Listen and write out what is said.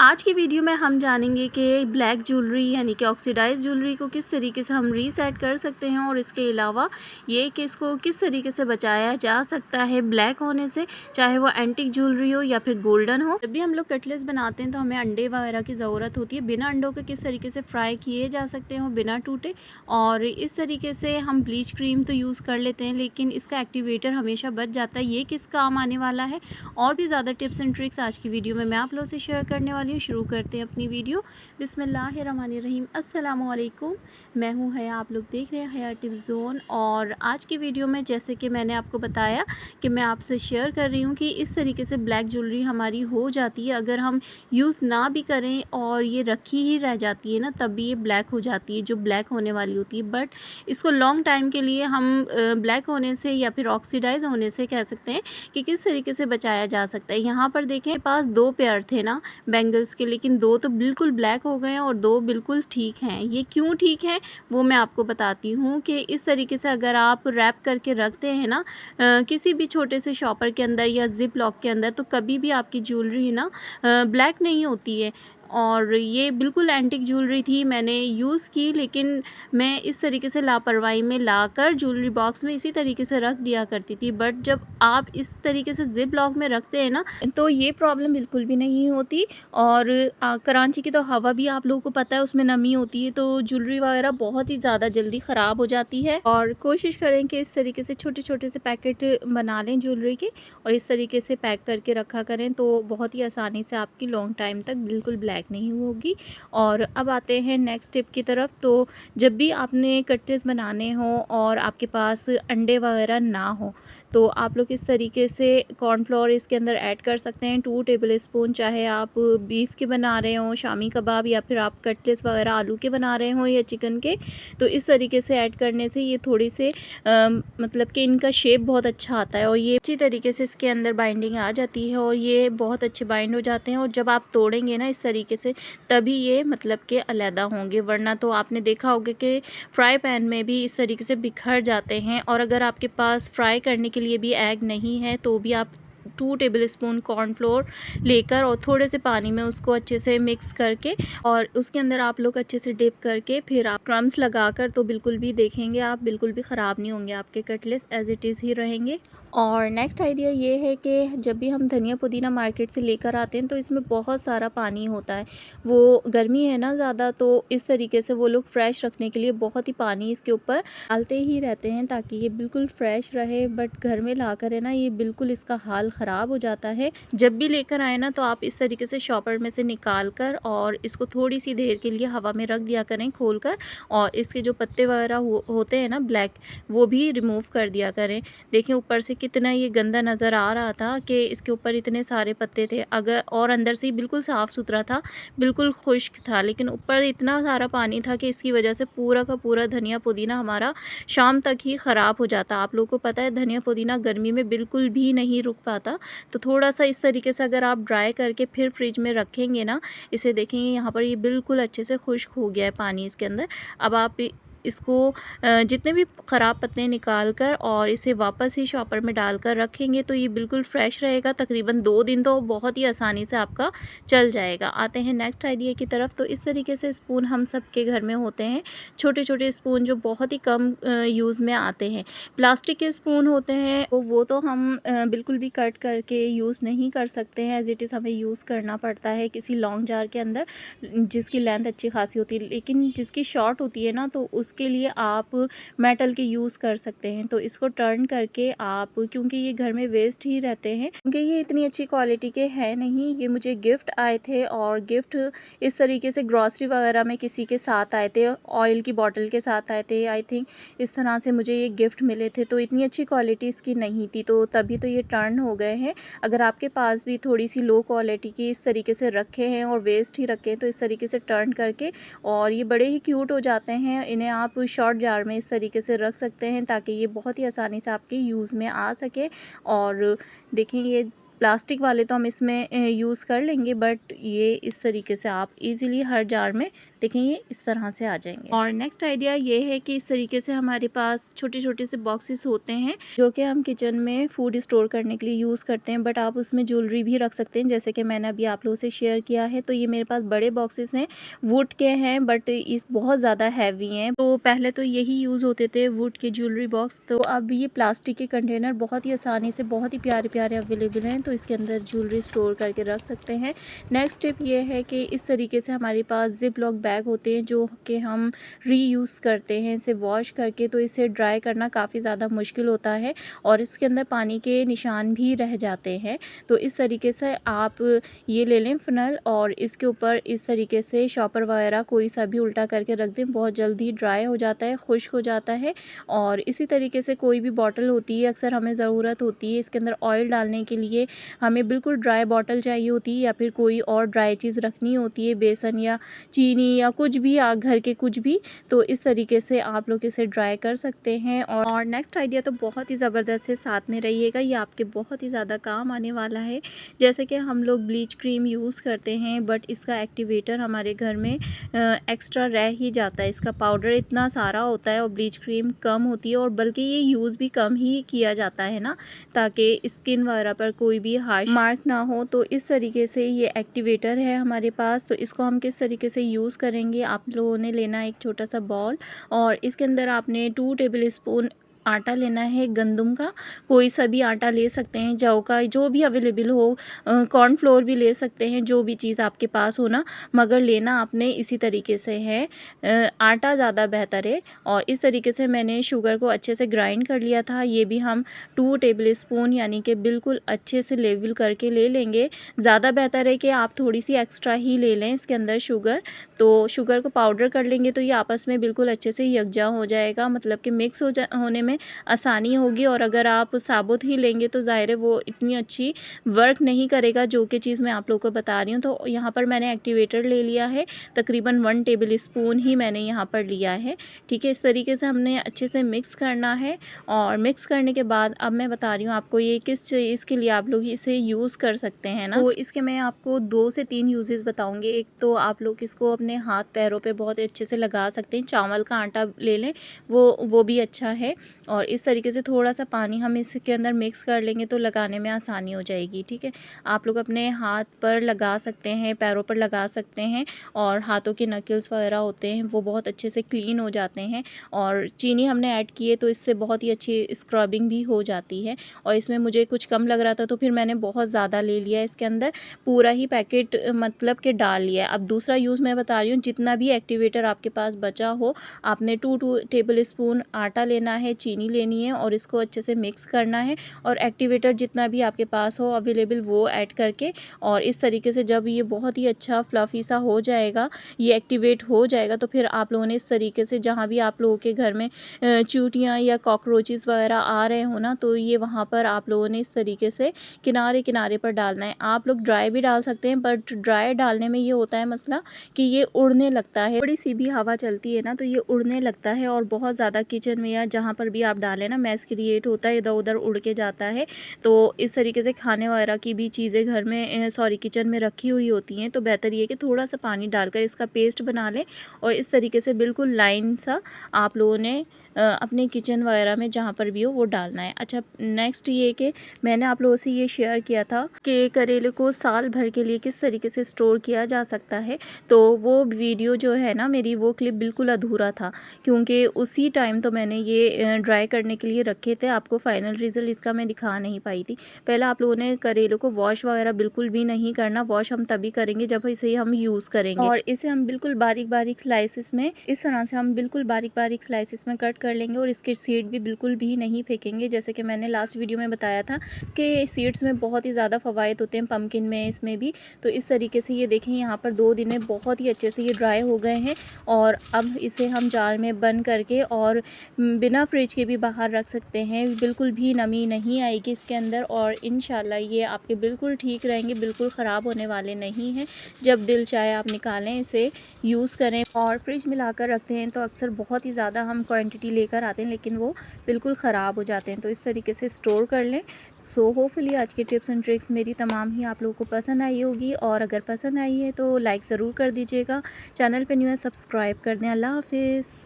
आज की वीडियो में हम जानेंगे कि ब्लैक ज्वेलरी यानी कि ऑक्सीडाइज ज्वेलरी को किस तरीके से हम रीसेट कर सकते हैं और इसके अलावा ये कि इसको किस तरीके से बचाया जा सकता है ब्लैक होने से, चाहे वो एंटिक ज्वेलरी हो या फिर गोल्डन हो। जब भी हम लोग कटलेस बनाते हैं तो हमें अंडे वगैरह की ज़रूरत होती है। बिना अंडों के किस तरीके से फ्राई किए जा सकते हो बिना टूटे, और इस तरीके से हम ब्लीच क्रीम तो यूज़ कर लेते हैं लेकिन इसका एक्टिवेटर हमेशा बच जाता है। ये किस काम आने वाला है और भी ज़्यादा टिप्स एंड ट्रिक्स आज की वीडियो में मैं आप लोगों से शेयर करने वाली हूँ। शुरू करते हैं अपनी वीडियो। बिस्मिल्लाहिर्रहमानिर्रहीम, अस्सलामु अलैकुम। मैं हूँ हया, आप लोग देख रहे हैं हया टिप्स जोन। और आज की वीडियो में जैसे कि मैंने आपको बताया कि मैं आपसे शेयर कर रही हूँ कि इस तरीके से ब्लैक ज्वेलरी हमारी हो जाती है अगर हम यूज़ ना भी करें और ये रखी ही रह जाती है ना, तब भी ये ब्लैक हो जाती है, जो ब्लैक होने वाली होती है। बट इसको लॉन्ग टाइम के लिए हम ब्लैक होने से या फिर ऑक्सीडाइज होने से कह सकते हैं कि किस तरीके से बचाया जा सकता है। यहाँ पर देखें, पास 2 पेयर थे ना बैंगल्स के, लेकिन 2 तो बिल्कुल ब्लैक हो गए हैं और 2 बिल्कुल ठीक हैं। ये क्यों ठीक हैं वो मैं आपको बताती हूँ कि इस तरीके से अगर आप रैप करके रखते हैं ना किसी भी छोटे से शॉपर के अंदर या जिप लॉक के अंदर, तो कभी भी आपकी ज्वेलरी ना ब्लैक नहीं होती है। और ये बिल्कुल एंटिक ज्वेलरी थी, मैंने यूज़ की, लेकिन मैं इस तरीके से लापरवाही में लाकर ज्वेलरी बॉक्स में इसी तरीके से रख दिया करती थी। बट जब आप इस तरीके से जिप लॉक में रखते हैं ना, तो ये प्रॉब्लम बिल्कुल भी नहीं होती। और कराची की तो हवा भी आप लोगों को पता है, उसमें नमी होती है, तो ज्वेलरी वगैरह बहुत ही ज़्यादा जल्दी ख़राब हो जाती है। और कोशिश करें कि इस तरीके से छोटे छोटे से पैकेट बना लें ज्वेलरी के और इस तरीके से पैक करके रखा करें, तो बहुत ही आसानी से आपकी लॉन्ग टाइम तक बिल्कुल ब्लैक नहीं होगी। और अब आते हैं नेक्स्ट टिप की तरफ। तो जब भी आपने कटलेस बनाने हो और आपके पास अंडे वगैरह ना हो, तो आप लोग इस तरीके से कॉर्नफ्लोर इसके अंदर ऐड कर सकते हैं 2 टेबल स्पून। चाहे आप बीफ के बना रहे हो, शामी कबाब, या फिर आप कटलेस वगैरह आलू के बना रहे हो या चिकन के, तो इस तरीके से ऐड करने से ये थोड़ी से मतलब कि इनका शेप बहुत अच्छा आता है और ये अच्छी तरीके से इसके अंदर बाइंडिंग आ जाती है और ये बहुत अच्छे बाइंड हो जाते हैं। और जब आप तोड़ेंगे ना इस तरीके से, तभी ये मतलब कि अलहदा होंगे, वरना तो आपने देखा होगा कि फ्राई पैन में भी इस तरीके से बिखर जाते हैं। और अगर आपके पास फ्राई करने के लिए भी एग नहीं है, तो भी आप 2 टेबल स्पून कॉर्नफ्लोर लेकर और थोड़े से पानी में उसको अच्छे से मिक्स करके और उसके अंदर आप लोग अच्छे से डिप करके फिर आप क्रम्स लगाकर, तो बिल्कुल भी देखेंगे आप बिल्कुल भी ख़राब नहीं होंगे, आपके कटलेस एज इट इज़ ही रहेंगे। और नेक्स्ट आइडिया ये है कि जब भी हम धनिया पुदीना मार्केट से लेकर आते हैं तो इसमें बहुत सारा पानी होता है। वो गर्मी है ना ज़्यादा, तो इस तरीके से वो लोग फ्रेश रखने के लिए बहुत ही पानी इसके ऊपर डालते ही रहते हैं ताकि ये बिल्कुल फ्रेश रहे। बट घर में लाकर है ना, ये बिल्कुल इसका हाल ख़राब हो जाता है। जब भी लेकर आए ना, तो आप इस तरीके से शॉपर में से निकाल कर और इसको थोड़ी सी देर के लिए हवा में रख दिया करें खोल कर, और इसके जो पत्ते वगैरह होते हैं ना ब्लैक, वो भी रिमूव कर दिया करें। देखें ऊपर से कितना ये गंदा नज़र आ रहा था कि इसके ऊपर इतने सारे पत्ते थे, अगर और अंदर से बिल्कुल साफ़ सुथरा था, बिल्कुल खुश्क था, लेकिन ऊपर इतना सारा पानी था कि इसकी वजह से पूरा का पूरा धनिया पुदीना हमारा शाम तक ही ख़राब हो जाता। आप लोगों को पता है धनिया पुदीना गर्मी में बिल्कुल भी नहीं रुक पाता, तो थोड़ा सा इस तरीके से अगर आप ड्राई करके फिर फ्रिज में रखेंगे ना, इसे देखेंगे यहाँ पर ये बिल्कुल अच्छे से खुश्क हो गया है पानी इसके अंदर। अब आप इसको जितने भी ख़राब पत्ते निकाल कर और इसे वापस ही शॉपर में डालकर रखेंगे, तो ये बिल्कुल फ्रेश रहेगा। तकरीबन 2 दिन तो बहुत ही आसानी से आपका चल जाएगा। आते हैं नेक्स्ट आइडिया की तरफ। तो इस तरीके से स्पून हम सब के घर में होते हैं, छोटे छोटे स्पून जो बहुत ही कम यूज़ में आते हैं। प्लास्टिक के स्पून होते हैं, वो तो हम बिल्कुल भी कट करके यूज़ नहीं कर सकते हैं, एज इट इज़ हमें यूज़ करना पड़ता है किसी लॉन्ग जार के अंदर जिसकी लेंथ अच्छी खासी होती है। लेकिन जिसकी शॉर्ट होती है ना, तो उसके लिए आप मेटल के यूज़ कर सकते हैं। तो इसको टर्न करके आप, क्योंकि ये घर में वेस्ट ही रहते हैं, क्योंकि ये इतनी अच्छी क्वालिटी के हैं नहीं, ये मुझे गिफ्ट आए थे और गिफ्ट इस तरीके से ग्रॉसरी वगैरह में किसी के साथ आए थे, ऑयल की बॉटल के साथ आए थे आई थिंक, इस तरह से मुझे ये गिफ्ट मिले थे। तो इतनी अच्छी क्वालिटी इसकी नहीं थी, तो तभी तो ये टर्न हो गए हैं। अगर आपके पास भी थोड़ी सी लो क्वालिटी की इस तरीके से रखे हैं और वेस्ट ही रखे हैं, तो इस तरीके से टर्न करके, और ये बड़े ही क्यूट हो जाते हैं, इन्हें आप शॉर्ट जार में इस तरीके से रख सकते हैं ताकि ये बहुत ही आसानी से आपके यूज़ में आ सके। और देखें ये प्लास्टिक वाले तो हम इसमें यूज़ कर लेंगे, बट ये इस तरीके से आप इजीली हर जार में देखेंगे इस तरह से आ जाएंगे। और नेक्स्ट आइडिया ये है कि इस तरीके से हमारे पास छोटे छोटे से बॉक्सेस होते हैं जो कि हम किचन में फूड स्टोर करने के लिए यूज़ करते हैं, बट आप उसमें ज्वेलरी भी रख सकते हैं, जैसे कि मैंने अभी आप लोगों से शेयर किया है। तो ये मेरे पास बड़े बॉक्सेस हैं, वुड के हैं, बट इस बहुत ज़्यादा हैवी हैं। तो पहले तो यही यूज़ होते थे वुड के ज्वेलरी बॉक्स, तो अब ये प्लास्टिक के कंटेनर बहुत ही आसानी से बहुत ही प्यारे प्यारे अवेलेबल हैं, तो इसके अंदर ज्वेलरी स्टोर करके रख सकते हैं। नेक्स्ट टिप ये है कि इस तरीके से हमारे पास जिप लॉक बैग होते हैं जो कि हम रीयूज़ करते हैं इसे वॉश करके, तो इसे ड्राई करना काफ़ी ज़्यादा मुश्किल होता है और इसके अंदर पानी के निशान भी रह जाते हैं। तो इस तरीके से आप ये ले लें फ़नल और इसके ऊपर इस तरीके से शॉपर वगैरह कोई सा भी उल्टा करके रख दें, बहुत जल्दी ड्राई हो जाता है, खुश्क हो जाता है। और इसी तरीके से कोई भी बॉटल होती है, अक्सर हमें ज़रूरत होती है इसके अंदर ऑयल डालने के लिए, हमें बिल्कुल ड्राई बॉटल चाहिए होती है या फिर कोई और ड्राई चीज़ रखनी होती है, बेसन या चीनी या कुछ भी घर के कुछ भी, तो इस तरीके से आप लोग इसे ड्राई कर सकते हैं। और नेक्स्ट आइडिया तो बहुत ही ज़बरदस्त है, साथ में रहिएगा, ये आपके बहुत ही ज़्यादा काम आने वाला है। जैसे कि हम लोग ब्लीच क्रीम यूज़ करते हैं, बट इसका एक्टिवेटर हमारे घर में एक्स्ट्रा रह ही जाता है। इसका पाउडर इतना सारा होता है और ब्लीच क्रीम कम होती है, और बल्कि ये यूज़ भी कम ही किया जाता है ना, ताकि स्किन वगैरह पर कोई भी हार्श मार्क ना हो। तो इस तरीके से ये एक्टिवेटर है हमारे पास, तो इसको हम किस तरीके से यूज़ करेंगे, आप लोगों ने लेना है एक छोटा सा बॉल और इसके अंदर आपने 2 टेबल स्पून आटा लेना है गंदम का, कोई सा भी आटा ले सकते हैं, जौ का, जो भी अवेलेबल हो, कॉर्नफ्लोर भी ले सकते हैं, जो भी चीज़ आपके पास हो ना, मगर लेना आपने इसी तरीके से है, आटा ज़्यादा बेहतर है। और इस तरीके से मैंने शुगर को अच्छे से ग्राइंड कर लिया था, ये भी हम 2 टेबल स्पून यानी कि बिल्कुल अच्छे से लेवल करके ले लेंगे। ज़्यादा बेहतर है कि आप थोड़ी सी एक्स्ट्रा ही ले लें इसके अंदर शुगर, तो शुगर को पाउडर कर लेंगे तो ये आपस में बिल्कुल अच्छे से यकजा हो जाएगा, मतलब कि मिक्स होने में आसानी होगी। और अगर आप साबुत ही लेंगे तो ज़ाहिर है वो इतनी अच्छी वर्क नहीं करेगा जो कि चीज़ मैं आप लोगों को बता रही हूँ। तो यहाँ पर मैंने एक्टिवेटर ले लिया है, तकरीबन 1 टेबल स्पून ही मैंने यहाँ पर लिया है, ठीक है। इस तरीके से हमने अच्छे से मिक्स करना है, और मिक्स करने के बाद अब मैं बता रही हूँ आपको ये किस चीज़ के लिए आप लोग इसे यूज़ कर सकते हैं ना। तो इसके मैं आपको 2 से 3 यूजेस बताऊँगी। एक तो आप लोग इसको अपने हाथ पैरों पे बहुत अच्छे से लगा सकते हैं, चावल का आटा ले लें, वो भी अच्छा है। और इस तरीके से थोड़ा सा पानी हम इसके अंदर मिक्स कर लेंगे तो लगाने में आसानी हो जाएगी, ठीक है। आप लोग अपने हाथ पर लगा सकते हैं, पैरों पर लगा सकते हैं, और हाथों के नकल्स वगैरह होते हैं वो बहुत अच्छे से क्लीन हो जाते हैं। और चीनी हमने ऐड की है तो इससे बहुत ही अच्छी स्क्रबिंग भी हो जाती है। और इसमें मुझे कुछ कम लग रहा था तो फिर मैंने बहुत ज़्यादा ले लिया, इसके अंदर पूरा ही पैकेट मतलब कि डाल लिया है। अब दूसरा यूज़ मैं बता रही हूँ, जितना भी एक्टिवेटर आपके पास बचा हो, आपने 2 टेबल स्पून आटा लेना है, चीनी लेनी है और इसको अच्छे से मिक्स करना है, और एक्टिवेटर जितना भी आपके पास हो अवेलेबल वो ऐड करके, और इस तरीके से जब ये बहुत ही अच्छा फ्लफ़ी सा हो जाएगा, ये एक्टिवेट हो जाएगा, तो फिर आप लोगों ने इस तरीके से जहाँ भी आप लोगों के घर में चींटियाँ या कॉकरोचेस वगैरह आ रहे हो ना, तो ये वहाँ पर आप लोगों ने इस तरीके से किनारे किनारे पर डालना है। आप लोग ड्राई भी डाल सकते हैं, बट ड्राई डालने में ये होता है मसला कि ये उड़ने लगता है, थोड़ी सी भी हवा चलती है ना तो ये उड़ने लगता है, और बहुत ज़्यादा किचन में या जहाँ पर भी आप डालें ना मैस क्रिएट होता है, इधर उधर उड़ के जाता है। तो इस तरीके से खाने वगैरह की भी चीज़ें घर में किचन में रखी हुई होती हैं, तो बेहतर ये कि थोड़ा सा पानी डालकर इसका पेस्ट बना लें, और इस तरीके से बिल्कुल लाइन सा आप लोगों ने अपने किचन वगैरह में जहाँ पर भी हो वो डालना है। अच्छा, नेक्स्ट ये कि मैंने आप लोगों से ये शेयर किया था कि करेले को साल भर के लिए किस तरीके से स्टोर किया जा सकता है, तो वो वीडियो जो है ना मेरी, वो क्लिप बिल्कुल अधूरा था, क्योंकि उसी टाइम तो मैंने ये ड्राई करने के लिए रखे थे। आपको फाइनल रिज़ल्ट इसका मैं दिखा नहीं पाई थी। पहले आप लोगों ने करेले को वॉश वगैरह बिल्कुल भी नहीं करना, वॉश हम तभी करेंगे जब इसे हम यूज़ करेंगे, और इसे हम बिल्कुल बारीक बारीक स्लाइसिस में, इस तरह से हम बिल्कुल बारीक बारीक स्लाइसिस में कट कर लेंगे, और इसके सीड भी बिल्कुल भी नहीं फेंकेंगे, जैसे कि मैंने लास्ट वीडियो में बताया था। इसके सीड्स में बहुत ही ज़्यादा फ़वाइद होते हैं, पम्पकिन में, इसमें भी। तो इस तरीके से ये देखें यहाँ पर 2 दिन में बहुत ही अच्छे से ये ड्राई हो गए हैं, और अब इसे हम जार में बंद करके और बिना फ्रिज के भी बाहर रख सकते हैं, बिल्कुल भी नमी नहीं आएगी इसके अंदर और इंशाल्लाह ये आपके बिल्कुल ठीक रहेंगे, बिल्कुल ख़राब होने वाले नहीं हैं। जब दिल चाहे आप निकालें, इसे यूज़ करें। और फ्रिज में लाकर रखते हैं तो अक्सर बहुत ही ज़्यादा हम क्वांटिटी लेकर आते हैं, लेकिन वो बिल्कुल ख़राब हो जाते हैं। तो इस तरीके से स्टोर कर लें। सो होपफुली आज की टिप्स एंड ट्रिक्स मेरी तमाम ही आप लोगों को पसंद आई होगी, और अगर पसंद आई है तो लाइक ज़रूर कर दीजिएगा। चैनल पे न्यू है, सब्सक्राइब कर दें। अल्लाह हाफ़िज़।